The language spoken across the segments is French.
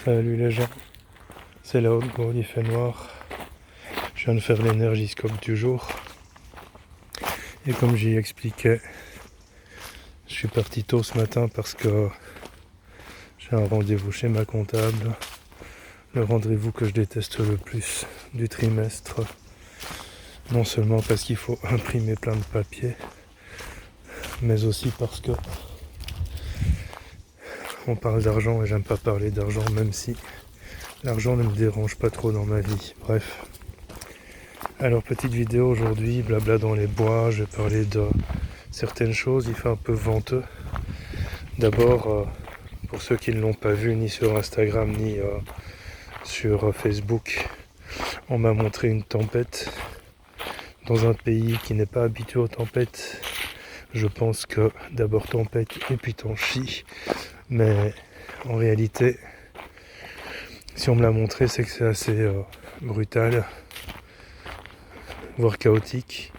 Salut les gens, c'est la haute il fait noir. Je viens de faire l'énergiscope du jour. Et comme j'y expliquais, je suis parti tôt ce matin parce que j'ai un rendez-vous chez ma comptable. Le rendez-vous que je déteste le plus du trimestre. Non seulement parce qu'il faut imprimer plein de papiers, mais aussi parce que on parle d'argent et j'aime pas parler d'argent, même si l'argent ne me dérange pas trop dans ma vie. Bref. Alors petite vidéo aujourd'hui, blabla dans les bois, je vais parler de certaines choses, il fait un peu venteux. D'abord, pour ceux qui ne l'ont pas vu ni sur Instagram ni sur Facebook, on m'a montré une tempête dans un pays qui n'est pas habitué aux tempêtes. Je pense que d'abord tempête et puis t'en chies, mais en réalité, si on me l'a montré, c'est que c'est assez brutal, voire chaotique.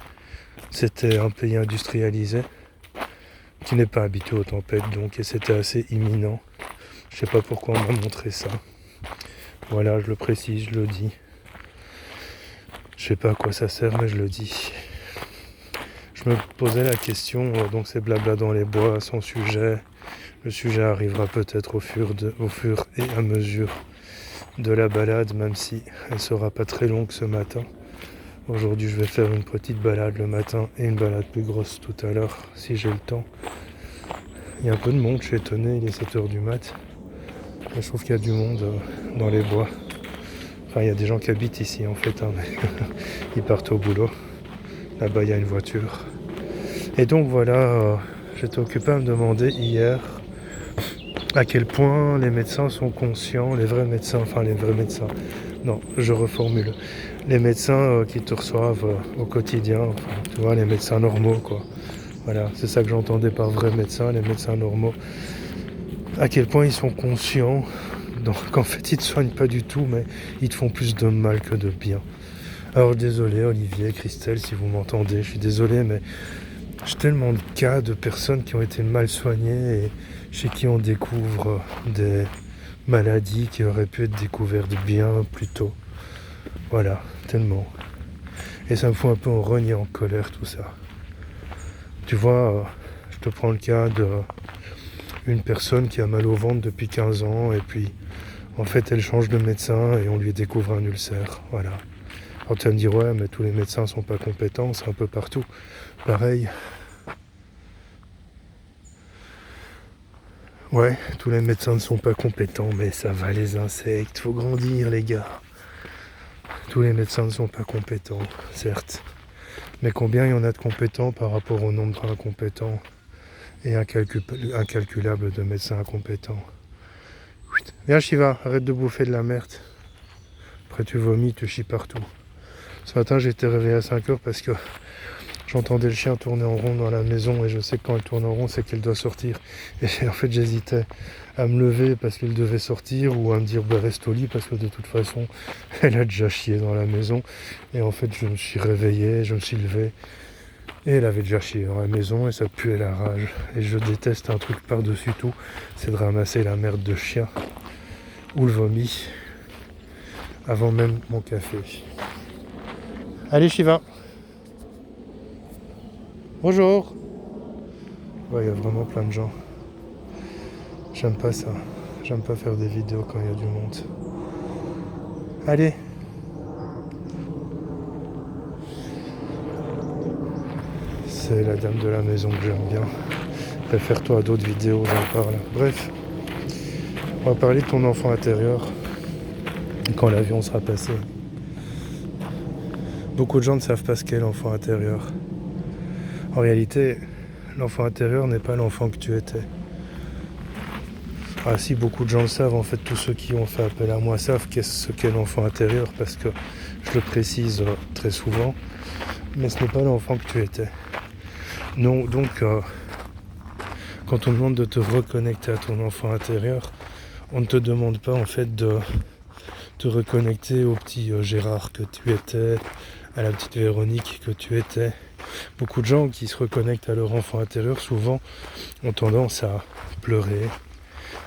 C'était un pays industrialisé qui n'est pas habitué aux tempêtes, donc, et c'était assez imminent. Je sais pas pourquoi on m'a montré ça. Voilà, je le précise, je le dis. Je sais pas à quoi ça sert, mais je le dis. Je me posais la question, donc c'est blabla dans les bois, sans sujet. Le sujet arrivera peut-être au fur et à mesure de la balade, même si elle sera pas très longue ce matin. Aujourd'hui, je vais faire une petite balade le matin et une balade plus grosse tout à l'heure, si j'ai le temps. Il y a un peu de monde, je suis étonné, il est 7h du mat. Et je trouve qu'il y a du monde dans les bois. Enfin, il y a des gens qui habitent ici en fait, hein, mais ils partent au boulot. Là-bas, il y a une voiture. Et donc voilà, j'étais occupé à me demander hier à quel point les médecins sont conscients, les vrais médecins, non, je reformule, les médecins qui te reçoivent au quotidien, enfin, tu vois, les médecins normaux, quoi. Voilà, c'est ça que j'entendais par vrais médecins, les médecins normaux. À quel point ils sont conscients qu'en fait ils te soignent pas du tout, mais ils te font plus de mal que de bien. Alors désolé Olivier, Christelle, si vous m'entendez, je suis désolé, mais j'ai tellement de cas de personnes qui ont été mal soignées et chez qui on découvre des maladies qui auraient pu être découvertes bien plus tôt. Voilà, tellement. Et ça me fout un peu en rogne et en colère tout ça. Tu vois, je te prends le cas d'une personne qui a mal au ventre depuis 15 ans et puis en fait elle change de médecin et on lui découvre un ulcère. Voilà. Alors tu vas me dire ouais mais tous les médecins sont pas compétents, c'est un peu partout. Pareil. Ouais, tous les médecins ne sont pas compétents, mais ça va les insectes, faut grandir les gars. Tous les médecins ne sont pas compétents, certes. Mais combien il y en a de compétents par rapport au nombre d'incompétents et incalculable de médecins incompétents. Viens Shiva, arrête de bouffer de la merde. Après tu vomis, tu chies partout. Ce matin j'ai été réveillé à 5h parce que j'entendais le chien tourner en rond dans la maison et je sais que quand elle tourne en rond c'est qu'elle doit sortir. Et en fait j'hésitais à me lever parce qu'elle devait sortir ou à me dire bah, reste au lit parce que de toute façon elle a déjà chié dans la maison. Et en fait je me suis réveillé, je me suis levé et elle avait déjà chié dans la maison et ça puait la rage. Et je déteste un truc par-dessus tout, c'est de ramasser la merde de chien ou le vomi avant même mon café. Allez Shiva. Bonjour. Ouais, il y a vraiment plein de gens. J'aime pas ça. J'aime pas faire des vidéos quand il y a du monde. Allez. C'est la dame de la maison que j'aime bien. Réfère-toi à d'autres vidéos, j'en parle. Bref. On va parler de ton enfant intérieur. Quand l'avion sera passé. Beaucoup de gens ne savent pas ce qu'est l'enfant intérieur. En réalité, l'enfant intérieur n'est pas l'enfant que tu étais. Ah si, beaucoup de gens le savent, en fait, tous ceux qui ont fait appel à moi savent ce qu'est l'enfant intérieur, parce que je le précise très souvent, mais ce n'est pas l'enfant que tu étais. Non, donc, quand on demande de te reconnecter à ton enfant intérieur, on ne te demande pas en fait de te reconnecter au petit Gérard que tu étais, à la petite Véronique que tu étais. Beaucoup de gens qui se reconnectent à leur enfant intérieur, souvent, ont tendance à pleurer,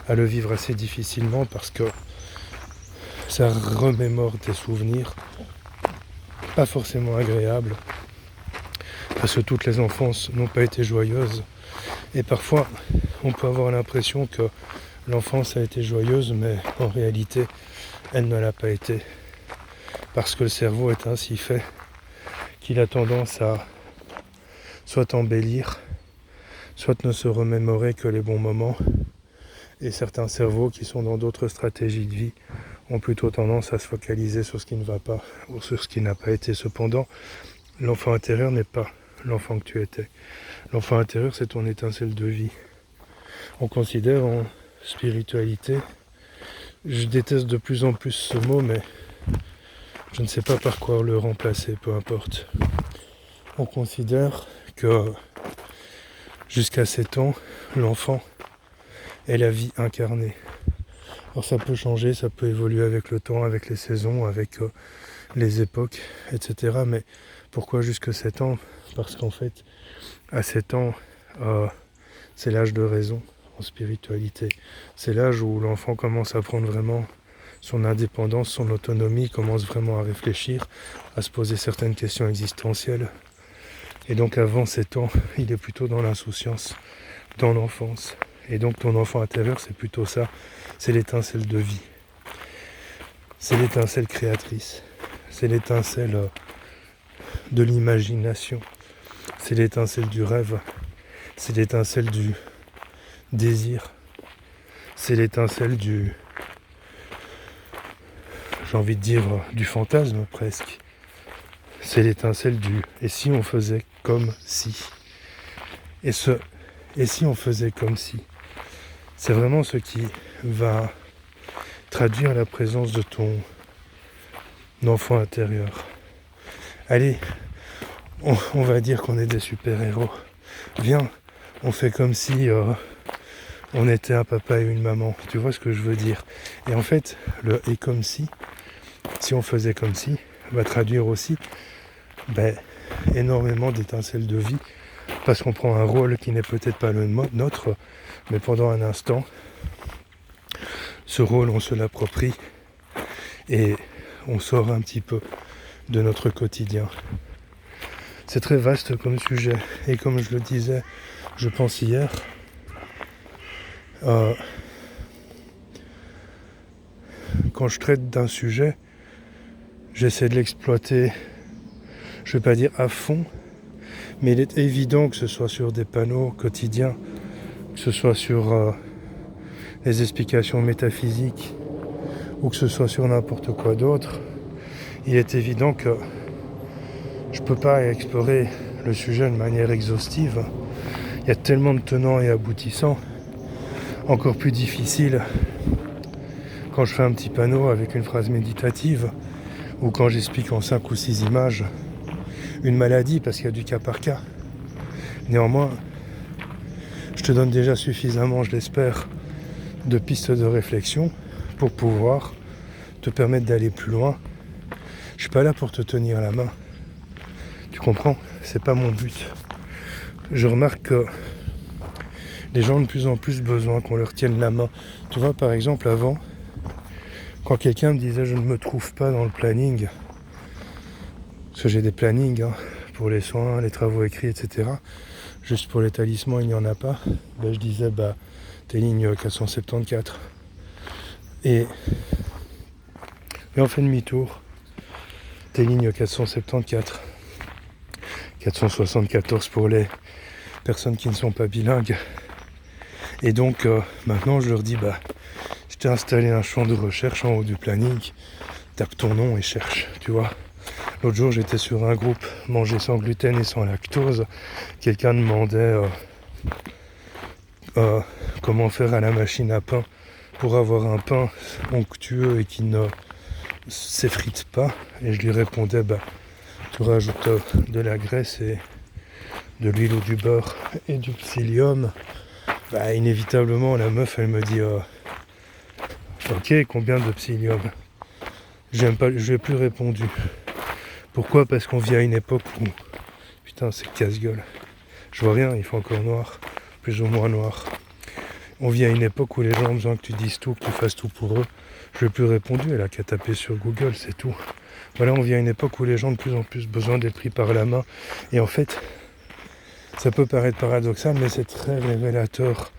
à le vivre assez difficilement parce que ça remémore des souvenirs pas forcément agréables, parce que toutes les enfances n'ont pas été joyeuses. Et parfois, on peut avoir l'impression que l'enfance a été joyeuse, mais en réalité, elle ne l'a pas été. Parce que le cerveau est ainsi fait qu'il a tendance à soit embellir, soit ne se remémorer que les bons moments. Et certains cerveaux qui sont dans d'autres stratégies de vie ont plutôt tendance à se focaliser sur ce qui ne va pas ou sur ce qui n'a pas été. Cependant, l'enfant intérieur n'est pas l'enfant que tu étais. L'enfant intérieur, c'est ton étincelle de vie. On considère en spiritualité, je déteste de plus en plus ce mot, mais je ne sais pas par quoi le remplacer, peu importe. On considère que jusqu'à 7 ans, l'enfant est la vie incarnée. Alors ça peut changer, ça peut évoluer avec le temps, avec les saisons, avec les époques, etc. Mais pourquoi jusqu'à 7 ans? Parce qu'en fait, à 7 ans, c'est l'âge de raison en spiritualité. C'est l'âge où l'enfant commence à prendre vraiment son indépendance, son autonomie, commence vraiment à réfléchir, à se poser certaines questions existentielles. Et donc avant 7 ans, il est plutôt dans l'insouciance, dans l'enfance. Et donc ton enfant intérieur, c'est plutôt ça, c'est l'étincelle de vie. C'est l'étincelle créatrice, c'est l'étincelle de l'imagination, c'est l'étincelle du rêve, c'est l'étincelle du désir, c'est l'étincelle du, j'ai envie de dire, du fantasme presque. C'est l'étincelle du « et si on faisait comme si ». Et si on faisait comme si, c'est vraiment ce qui va traduire la présence de ton enfant intérieur. Allez, on va dire qu'on est des super-héros. Viens, on fait comme si on était un papa et une maman. Tu vois ce que je veux dire? Et en fait, le « et comme si on faisait comme si » va traduire aussi énormément d'étincelles de vie, parce qu'on prend un rôle qui n'est peut-être pas le nôtre, mais pendant un instant, ce rôle, on se l'approprie et on sort un petit peu de notre quotidien. C'est très vaste comme sujet, et comme je le disais, je pense hier, quand je traite d'un sujet, j'essaie de l'exploiter, je ne vais pas dire à fond, mais il est évident que ce soit sur des panneaux quotidiens, que ce soit sur les explications métaphysiques, ou que ce soit sur n'importe quoi d'autre, il est évident que je ne peux pas explorer le sujet de manière exhaustive. Il y a tellement de tenants et aboutissants, encore plus difficile quand je fais un petit panneau avec une phrase méditative, ou quand j'explique en 5 ou 6 images une maladie, parce qu'il y a du cas par cas. Néanmoins, je te donne déjà suffisamment, je l'espère, de pistes de réflexion pour pouvoir te permettre d'aller plus loin. Je suis pas là pour te tenir la main. Tu comprends? C'est pas mon but. Je remarque que les gens ont de plus en plus besoin qu'on leur tienne la main. Tu vois, par exemple, avant, quand quelqu'un me disait je ne me trouve pas dans le planning, parce que j'ai des plannings pour les soins, les travaux écrits, etc. Juste pour les talismans, il n'y en a pas. Je disais, t'es ligne 474. Et on fait demi-tour. T'es ligne 474. 474 pour les personnes qui ne sont pas bilingues. Et donc, maintenant, je leur dis, je t'ai installé un champ de recherche en haut du planning. Tape ton nom et cherche, tu vois. L'autre jour, j'étais sur un groupe manger sans gluten et sans lactose. Quelqu'un demandait comment faire à la machine à pain pour avoir un pain onctueux et qui ne s'effrite pas. Et je lui répondais, tu rajoutes de la graisse et de l'huile ou du beurre et du psyllium. Inévitablement, la meuf, elle me dit ok, combien de psyllium? Je lui ai plus répondu. Pourquoi? Parce qu'on vit à une époque où, putain, c'est casse-gueule. Je vois rien, il fait encore noir, plus ou moins noir. On vit à une époque où les gens ont besoin que tu dises tout, que tu fasses tout pour eux. Je n'ai plus répondu, elle a qu'à taper sur Google, c'est tout. Voilà, on vit à une époque où les gens ont de plus en plus besoin d'être pris par la main. Et en fait, ça peut paraître paradoxal, mais c'est très révélateur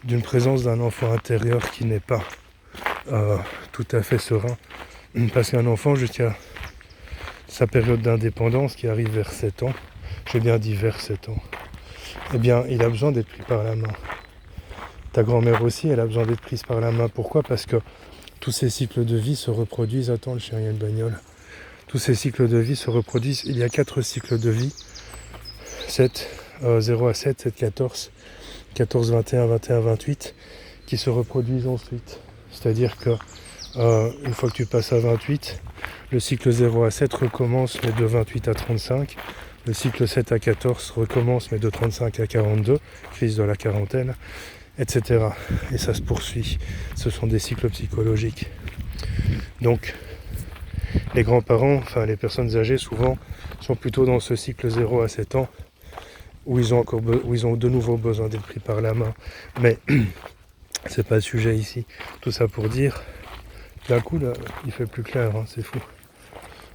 d'une présence d'un enfant intérieur qui n'est pas tout à fait serein. Parce qu'un enfant, jusqu'à sa période d'indépendance, qui arrive vers 7 ans, j'ai bien dit vers 7 ans, eh bien, il a besoin d'être pris par la main. Ta grand-mère aussi, elle a besoin d'être prise par la main. Pourquoi ? Parce que tous ces cycles de vie se reproduisent. Attends, le chien, il y a une bagnole. Tous ces cycles de vie se reproduisent. Il y a 4 cycles de vie. 0 à 7, 7, 14, 14, 21, 21, 28, qui se reproduisent ensuite. C'est-à-dire que une fois que tu passes à 28, le cycle 0 à 7 recommence, mais de 28 à 35. Le cycle 7 à 14 recommence, mais de 35 à 42, crise de la quarantaine, etc. Et ça se poursuit. Ce sont des cycles psychologiques. Donc, les grands-parents, enfin les personnes âgées, souvent, sont plutôt dans ce cycle 0 à 7 ans, où ils ont de nouveau besoin d'être pris par la main. Mais c'est pas le sujet ici. Tout ça pour dire, d'un coup, là, il fait plus clair, hein, c'est fou.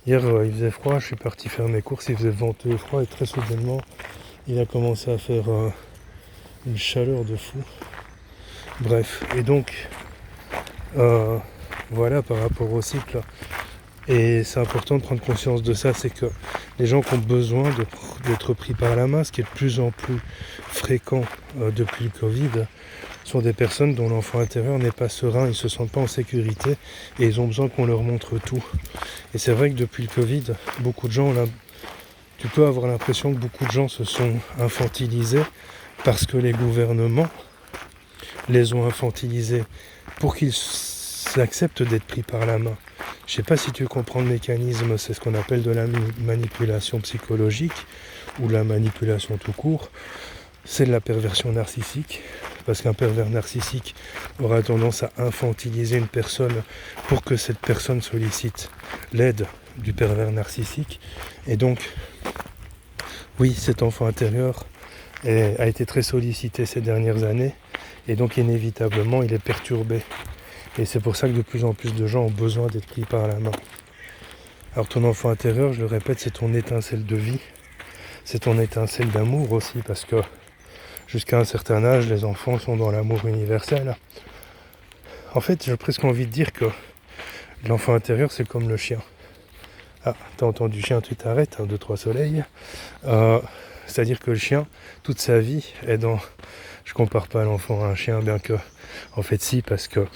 Hier, il faisait froid, je suis parti faire mes courses, il faisait venteux et froid, et très soudainement, il a commencé à faire une chaleur de fou. Bref, et donc, voilà, par rapport au cycle. Et c'est important de prendre conscience de ça, c'est que les gens qui ont besoin d'être pris par la main, ce qui est de plus en plus fréquent depuis le Covid, sont des personnes dont l'enfant intérieur n'est pas serein, ils ne se sentent pas en sécurité et ils ont besoin qu'on leur montre tout. Et c'est vrai que depuis le Covid, beaucoup de gens, tu peux avoir l'impression que beaucoup de gens se sont infantilisés parce que les gouvernements les ont infantilisés pour qu'ils acceptent d'être pris par la main. Je ne sais pas si tu comprends le mécanisme, c'est ce qu'on appelle de la manipulation psychologique ou la manipulation tout court. C'est de la perversion narcissique, parce qu'un pervers narcissique aura tendance à infantiliser une personne pour que cette personne sollicite l'aide du pervers narcissique. Et donc, oui, cet enfant intérieur a été très sollicité ces dernières années, et donc inévitablement il est perturbé. Et c'est pour ça que de plus en plus de gens ont besoin d'être pris par la main. Alors ton enfant intérieur, je le répète, c'est ton étincelle de vie, c'est ton étincelle d'amour aussi, parce que jusqu'à un certain âge, les enfants sont dans l'amour universel. En fait, j'ai presque envie de dire que l'enfant intérieur, c'est comme le chien. Ah, t'as entendu chien, tu t'arrêtes, 1, 2, 3 soleils. C'est-à-dire que le chien, toute sa vie, est dans... Je compare pas l'enfant à un chien, bien que... En fait, si, parce que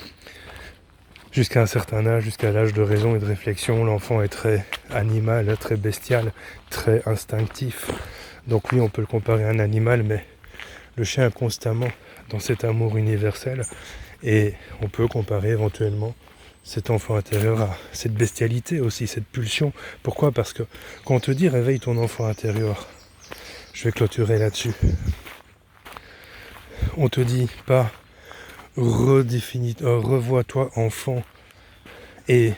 jusqu'à un certain âge, jusqu'à l'âge de raison et de réflexion, l'enfant est très animal, très bestial, très instinctif. Donc oui, on peut le comparer à un animal, mais le chien est constamment dans cet amour universel. Et on peut comparer éventuellement cet enfant intérieur à cette bestialité aussi, cette pulsion. Pourquoi ? Parce que quand on te dit réveille ton enfant intérieur, je vais clôturer là-dessus. On te dit pas revois-toi enfant et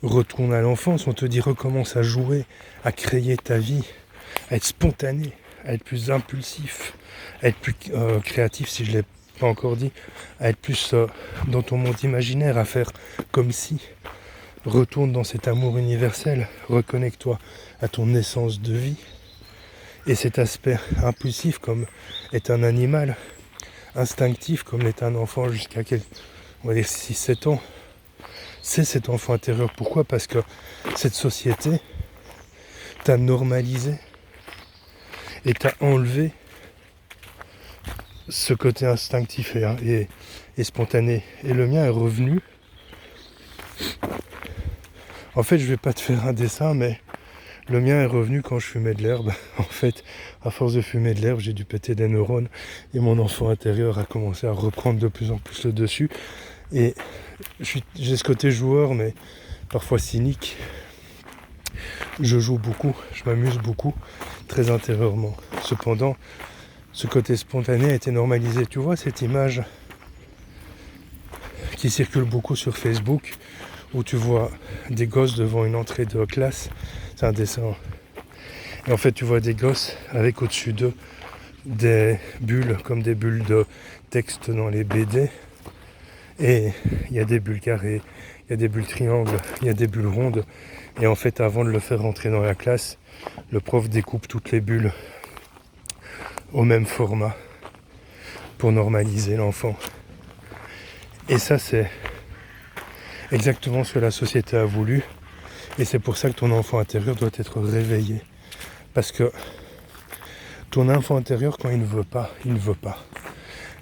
retourne à l'enfance. On te dit recommence à jouer, à créer ta vie, à être spontané, à être plus impulsif, à être plus créatif si je ne l'ai pas encore dit, à être plus dans ton monde imaginaire, à faire comme si. Retourne dans cet amour universel, reconnecte-toi à ton essence de vie. Et cet aspect impulsif comme est un animal, instinctif comme l'est un enfant jusqu'à on va dire 6-7 ans, c'est cet enfant intérieur. Pourquoi ? Parce que cette société t'a normalisé et t'a enlevé ce côté instinctif et spontané. Et le mien est revenu. En fait, je vais pas te faire un dessin, mais le mien est revenu quand je fumais de l'herbe. En fait, à force de fumer de l'herbe, j'ai dû péter des neurones et mon enfant intérieur a commencé à reprendre de plus en plus le dessus. Et j'ai ce côté joueur, mais parfois cynique. Je joue beaucoup, je m'amuse beaucoup, très intérieurement. Cependant, ce côté spontané a été normalisé. Tu vois cette image qui circule beaucoup sur Facebook, où tu vois des gosses devant une entrée de classe. C'est un dessin. Et en fait, tu vois des gosses avec au-dessus d'eux des bulles, comme des bulles de texte dans les BD. Et il y a des bulles carrées, il y a des bulles triangles, il y a des bulles rondes. Et en fait, avant de le faire rentrer dans la classe, le prof découpe toutes les bulles au même format pour normaliser l'enfant. Et ça, c'est exactement ce que la société a voulu. Et c'est pour ça que ton enfant intérieur doit être réveillé. Parce que ton enfant intérieur, quand il ne veut pas, il ne veut pas.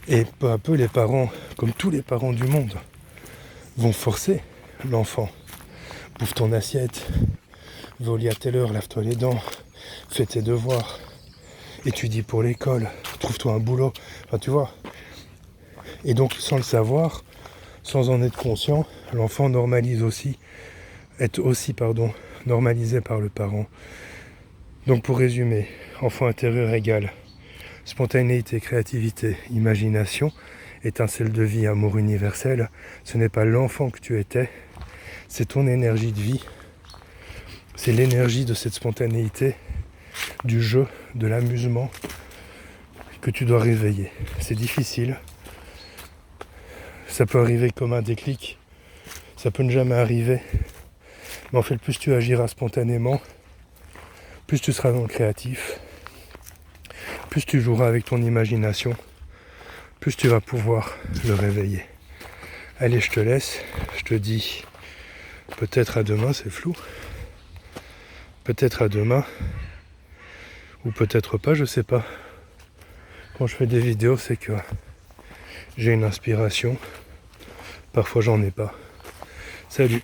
Et peu à peu, les parents, comme tous les parents du monde, vont forcer l'enfant. Bouffe ton assiette, va au lit à telle heure, lave-toi les dents, fais tes devoirs, étudie pour l'école, trouve-toi un boulot. Enfin, tu vois. Et donc, sans le savoir, sans en être conscient, l'enfant est aussi normalisé par le parent. Donc, pour résumer, enfant intérieur égale spontanéité, créativité, imagination, étincelle de vie, amour universel. Ce n'est pas l'enfant que tu étais, c'est ton énergie de vie. C'est l'énergie de cette spontanéité, du jeu, de l'amusement que tu dois réveiller. C'est difficile. Ça peut arriver comme un déclic. Ça peut ne jamais arriver. Mais en fait, plus tu agiras spontanément, plus tu seras dans le créatif, plus tu joueras avec ton imagination, plus tu vas pouvoir le réveiller. Allez, je te laisse. Je te dis peut-être à demain, c'est flou. Peut-être à demain. Ou peut-être pas, je sais pas. Quand je fais des vidéos, c'est que j'ai une inspiration. Parfois, j'en ai pas. Salut!